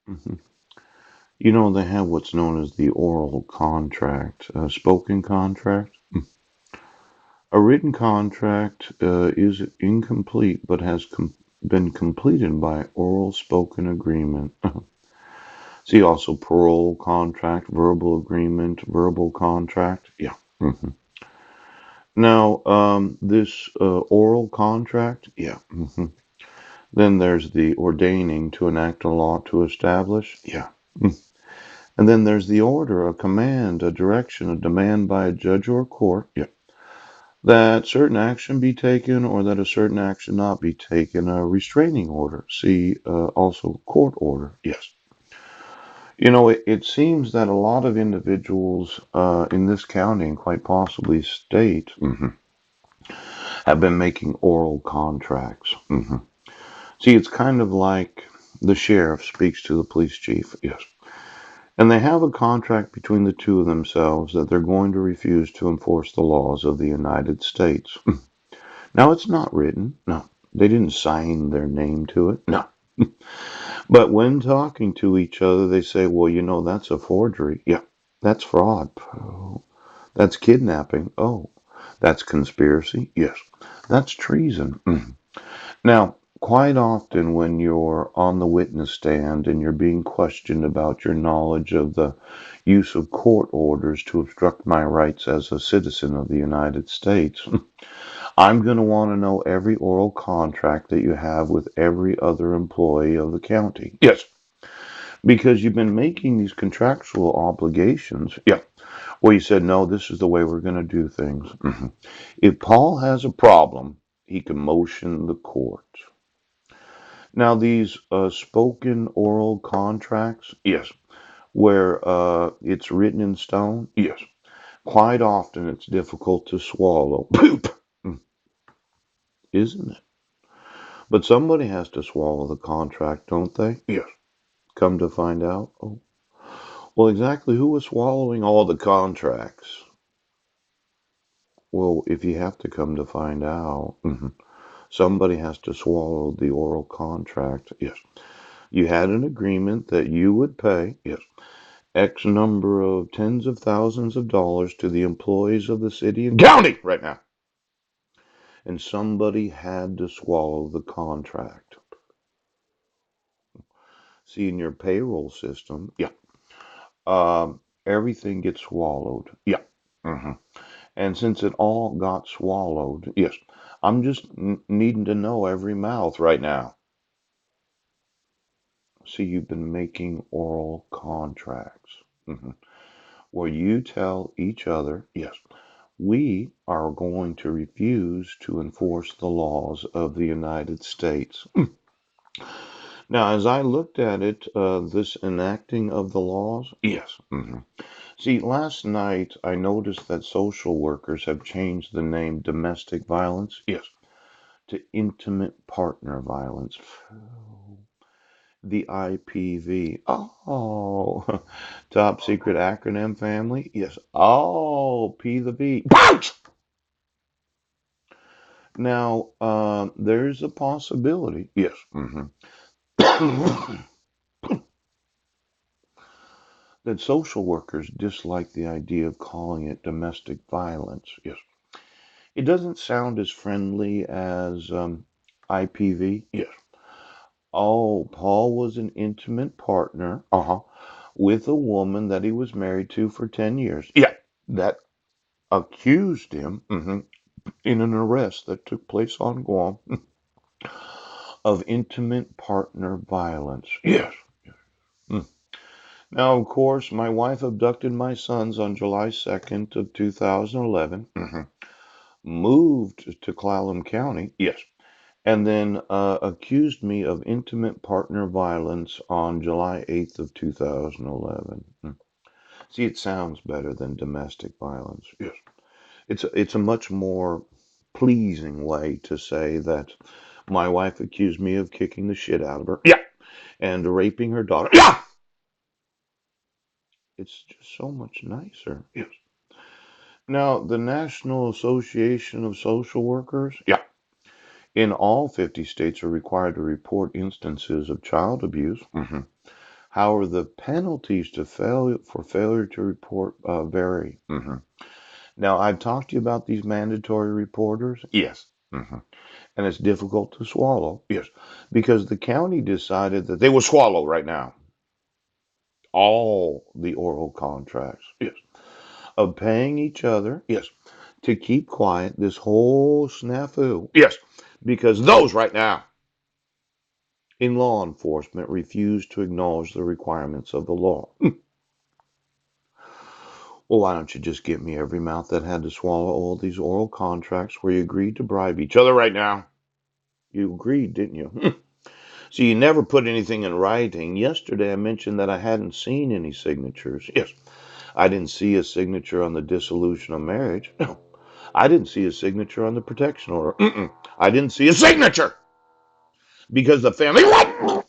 Mhm. They have what's known as the oral contract, spoken contract. A written contract is incomplete but has been completed by oral spoken agreement. See also parole contract, verbal agreement, verbal contract. Yeah. Now, this oral contract, yeah. Then there's the ordaining to enact a law to establish, yeah. And then there's the order, a command, a direction, a demand by a judge or court, yeah, that certain action be taken or that a certain action not be taken, a restraining order. See, also court order, yes. It seems that a lot of individuals in this county and quite possibly state have been making oral contracts. See, it's kind of like the sheriff speaks to the police chief, yes. And they have a contract between the two of themselves that they're going to refuse to enforce the laws of the United States. Now, it's not written. No. They didn't sign their name to it. No. But when talking to each other, they say, well, that's a forgery. Yeah. That's fraud. Oh, that's kidnapping. Oh, that's conspiracy. Yes. That's treason. Now, quite often when you're on the witness stand and you're being questioned about your knowledge of the use of court orders to obstruct my rights as a citizen of the United States, I'm going to want to know every oral contract that you have with every other employee of the county. Yes, because you've been making these contractual obligations. Yeah. Well, you said, no, this is the way we're going to do things. If Paul has a problem, he can motion the court. Now, these spoken oral contracts, yes, where it's written in stone, yes. Quite often it's difficult to swallow. Poop, isn't it? But somebody has to swallow the contract, don't they? Yes. Come to find out. Oh, well, exactly who was swallowing all the contracts? Well, if you have to come to find out, somebody has to swallow the oral contract. Yes. You had an agreement that you would pay. Yes. X number of tens of thousands of dollars to the employees of the city and county right now. And somebody had to swallow the contract. See, in your payroll system, yeah, everything gets swallowed. Yeah. hmm And since it all got swallowed, yes, I'm just needing to know every mouth right now. See, you've been making oral contracts where you tell each other, yes, we are going to refuse to enforce the laws of the United States. Now, as I looked at it, this enacting of the laws, yes. See, last night I noticed that social workers have changed the name domestic violence, yes, to intimate partner violence. The IPV. Oh, top secret acronym family, yes. Oh, P the V. Now, there's a possibility, yes, that social workers dislike the idea of calling it domestic violence. Yes, it doesn't sound as friendly as IPV. Yes. Oh, Paul was an intimate partner, with a woman that he was married to for 10 years. Yeah, that accused him in an arrest that took place on Guam of intimate partner violence. Yes. Mm. Now, of course, my wife abducted my sons on July 2nd of 2011, moved to Clallam County, yes, and then accused me of intimate partner violence on July 8th of 2011. See, it sounds better than domestic violence. Yes. It's a much more pleasing way to say that my wife accused me of kicking the shit out of her. Yeah. And raping her daughter. Yeah. It's just so much nicer. Yes. Now, the National Association of Social Workers, yeah, in all 50 states are required to report instances of child abuse, How are the penalties to for failure to report vary? Now, I've talked to you about these mandatory reporters. Yes. And it's difficult to swallow. Yes. Because the county decided that they will swallow right now all the oral contracts. Yes. Of paying each other. Yes. To keep quiet this whole snafu. Yes. Because those right now in law enforcement refuse to acknowledge the requirements of the law. Well, why don't you just get me every mouth that had to swallow all these oral contracts where you agreed to bribe each other right now? You agreed, didn't you? So you never put anything in writing. Yesterday I mentioned that I hadn't seen any signatures. Yes, I didn't see a signature on the dissolution of marriage. No, I didn't see a signature on the protection order. I didn't see a signature because the family. What?